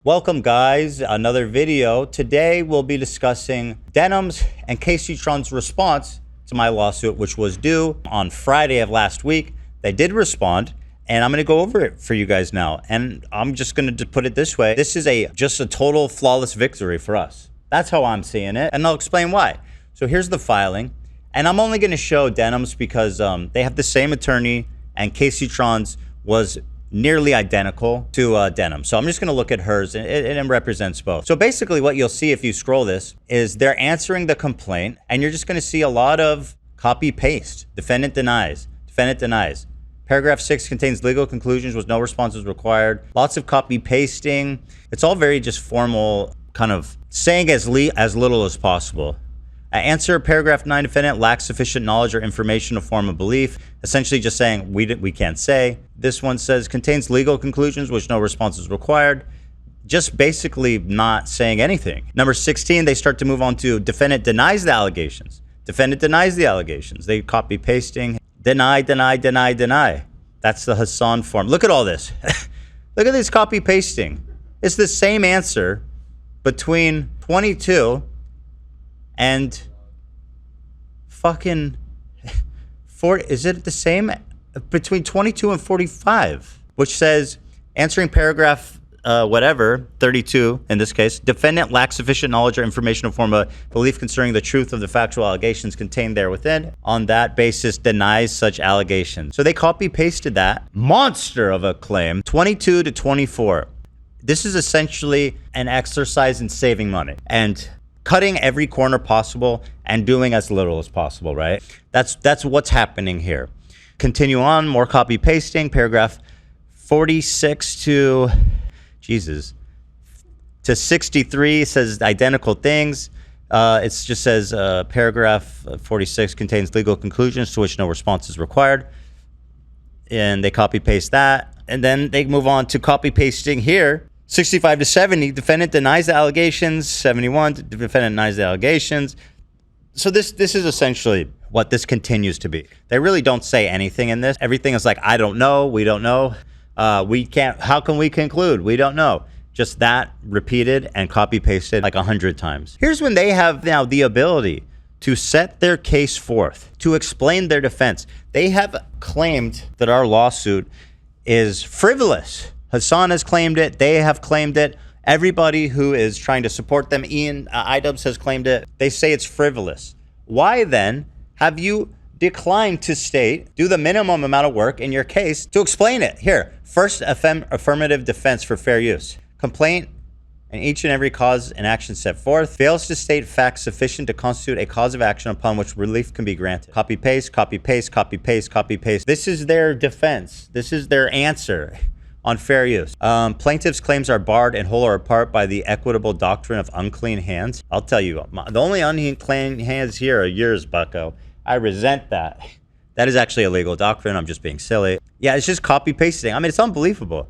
Welcome guys, another video. Today we'll be discussing Denham's and Casey Tron's response to my lawsuit, which was due on Friday of last week. They did respond, and I'm going to go over it for you guys now. And I'm just going to put it this way. This is just a total flawless victory for us. That's how I'm seeing it, and I'll explain why. So here's the filing, and I'm only going to show Denham's because they have the same attorney, and Casey Tron's was nearly identical to Denham. So I'm just going to look at hers, and it represents both. So basically what you'll see if you scroll this is they're answering the complaint, and you're just going to see a lot of copy paste. Defendant denies. Defendant denies. Paragraph 6 contains legal conclusions with no responses required. Lots of copy pasting. It's all very just formal, kind of saying as little as possible. Answer paragraph 9, defendant lacks sufficient knowledge or information to form a belief. Essentially just saying we can't say. This one says contains legal conclusions which no response is required. Just basically not saying anything. Number 16, they start to move on to defendant denies the allegations. Defendant denies the allegations. They copy pasting. Deny, deny, deny, deny. That's the Hassan form. Look at all this. Look at this copy pasting. It's the same answer between 22 and fucking 40. Is it the same between 22 and 45, which says answering paragraph whatever 32 in this case, defendant lacks sufficient knowledge or information to form a belief concerning the truth of the factual allegations contained there within. On that basis, denies such allegations. So they copy pasted that monster of a claim 22 to 24. This is essentially an exercise in saving money and cutting every corner possible and doing as little as possible, right? That's what's happening here. Continue on, more copy pasting. Paragraph 46 to 63 says identical things. It just says paragraph 46 contains legal conclusions to which no response is required. And they copy paste that. And then they move on to copy pasting here. 65 to 70, defendant denies the allegations. 71, defendant denies the allegations. So this is essentially what this continues to be. They really don't say anything in this. Everything is like, I don't know, we don't know. We can't, how can we conclude? We don't know. Just that repeated and copy pasted like 100 times. Here's when they have now the ability to set their case forth, to explain their defense. They have claimed that our lawsuit is frivolous. Hassan has claimed it. They have claimed it. Everybody who is trying to support them, Ian Idubbbs has claimed it. They say it's frivolous. Why then have you declined to state, do the minimum amount of work in your case to explain it? Here, first affirmative defense for fair use. Complaint and each and every cause and action set forth fails to state facts sufficient to constitute a cause of action upon which relief can be granted. Copy paste, copy paste, copy paste, copy paste. This is their defense. This is their answer on fair use. Plaintiff's claims are barred in whole or part by the equitable doctrine of unclean hands. I'll tell you, the only unclean hands here are yours, bucko. I resent that. That is actually a legal doctrine. I'm just being silly. Yeah, it's just copy pasting. I mean, it's unbelievable.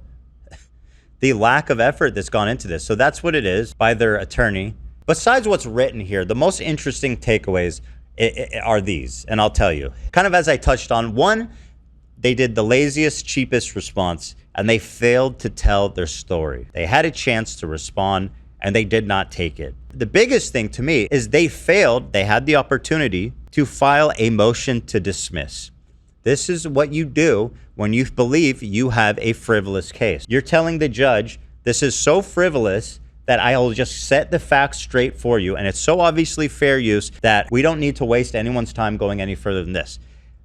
The lack of effort that's gone into this. So that's what it is by their attorney. Besides what's written here, the most interesting takeaways are these, and I'll tell you. Kind of as I touched on, one, they did the laziest, cheapest response, and they failed to tell their story. They had a chance to respond, and they did not take it. The biggest thing to me is they failed. They had the opportunity to file a motion to dismiss. This is what you do when you believe you have a frivolous case. You're telling the judge, this is so frivolous that I'll just set the facts straight for you, and it's so obviously fair use that we don't need to waste anyone's time going any further than this.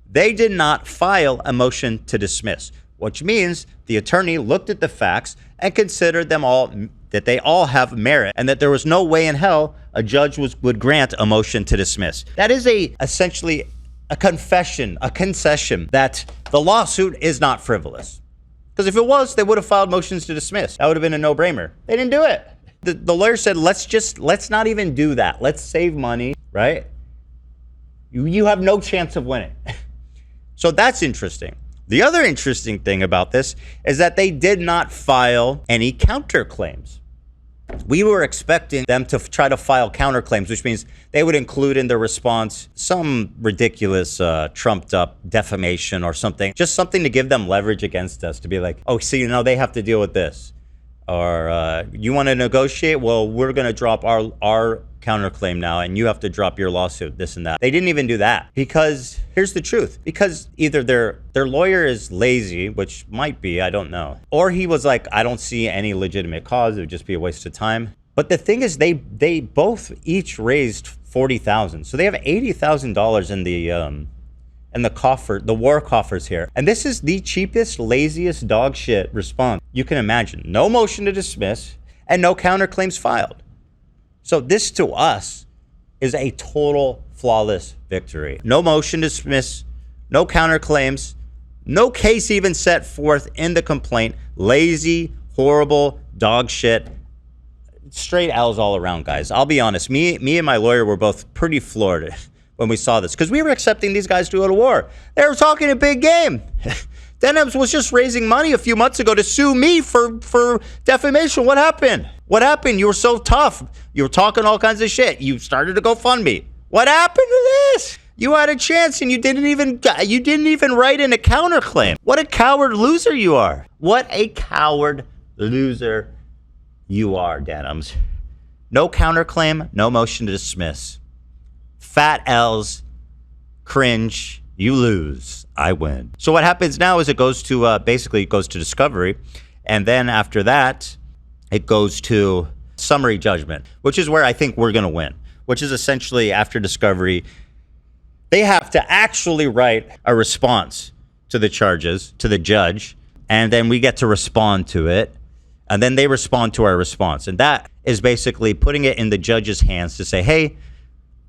They did not file a motion to dismiss, which means the attorney looked at the facts and considered them all, that they all have merit, and that there was no way in hell a judge would grant a motion to dismiss. That is essentially a confession, a concession that the lawsuit is not frivolous. Because if it was, they would have filed motions to dismiss. That would have been a no-brainer. They didn't do it. The lawyer said, let's not even do that. Let's save money, right? You have no chance of winning. So that's interesting. The other interesting thing about this is that they did not file any counterclaims. We were expecting them to try to file counterclaims, which means they would include in their response some ridiculous trumped up defamation or something, just something to give them leverage against us, to be like, oh, so you know they have to deal with this. Or you want to negotiate? Well, we're going to drop our counterclaim now, and you have to drop your lawsuit, this and that. They didn't even do that because here's the truth. Because either their lawyer is lazy, which might be, I don't know. Or he was like, I don't see any legitimate cause. It would just be a waste of time. But the thing is, they both each raised $40,000. So they have $80,000 in the coffer, the war coffers here. And this is the cheapest, laziest dog shit response you can imagine. No motion to dismiss and no counterclaims filed. So this to us is a total flawless victory. No motion to dismiss, no counterclaims, no case even set forth in the complaint. Lazy, horrible, dog shit. Straight L's all around, guys. I'll be honest. Me and my lawyer were both pretty floored when we saw this because we were accepting these guys to go to war. They were talking a big game. Denims was just raising money a few months ago to sue me for defamation. What happened? What happened? You were so tough. You were talking all kinds of shit. You started to GoFundMe. What happened to this? You had a chance and you didn't even write in a counterclaim. What a coward loser you are. What a coward loser you are, Denims. No counterclaim, no motion to dismiss. Fat L's, cringe, you lose, I win. So what happens now is it goes to, basically it goes to discovery. And then after that, it goes to summary judgment, which is where I think we're going to win, which is essentially after discovery, they have to actually write a response to the charges, to the judge, and then we get to respond to it. And then they respond to our response. And that is basically putting it in the judge's hands to say, hey,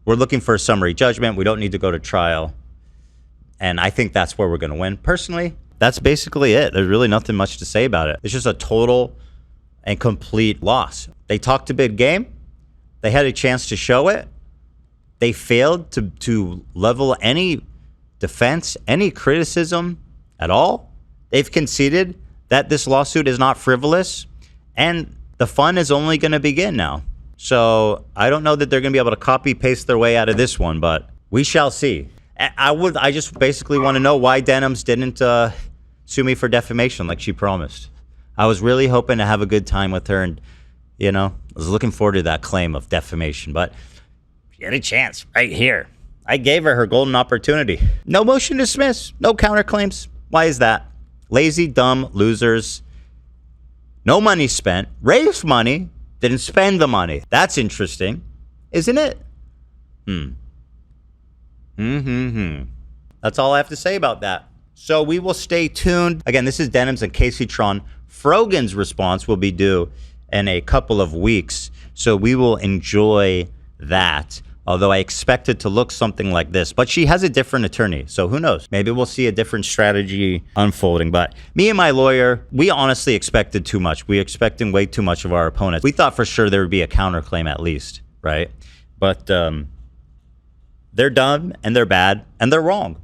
we're looking for a summary judgment. We don't need to go to trial. And I think that's where we're going to win. Personally, that's basically it. There's really nothing much to say about it. It's just a total and complete loss. They talked a big game. They had a chance to show it. They failed to level any defense, any criticism at all. They've conceded that this lawsuit is not frivolous, and the fun is only going to begin now. So I don't know that they're going to be able to copy paste their way out of this one, but we shall see. I just basically want to know why Denims didn't sue me for defamation like she promised. I was really hoping to have a good time with her, and I was looking forward to that claim of defamation, but she had a chance right here. I gave her golden opportunity. No motion to dismiss, no counterclaims. Why is that? Lazy, dumb, losers. No money spent. Raised money. Didn't spend the money. That's interesting, isn't it? That's all I have to say about that. So we will stay tuned. Again, this is Denims and Casey Tron. Frogan's response will be due in a couple of weeks. So we will enjoy that. Although I expect it to look something like this. But she has a different attorney, so who knows? Maybe we'll see a different strategy unfolding. But me and my lawyer, we honestly expected too much. We expected way too much of our opponents. We thought for sure there would be a counterclaim at least, right? But they're dumb, and they're bad, and they're wrong.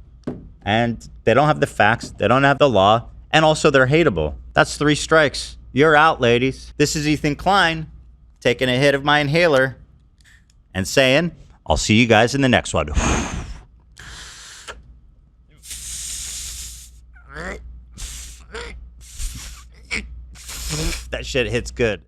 And they don't have the facts, they don't have the law, and also they're hateable. That's 3 strikes. You're out, ladies. This is Ethan Klein, taking a hit of my inhaler and saying, I'll see you guys in the next one. That shit hits good.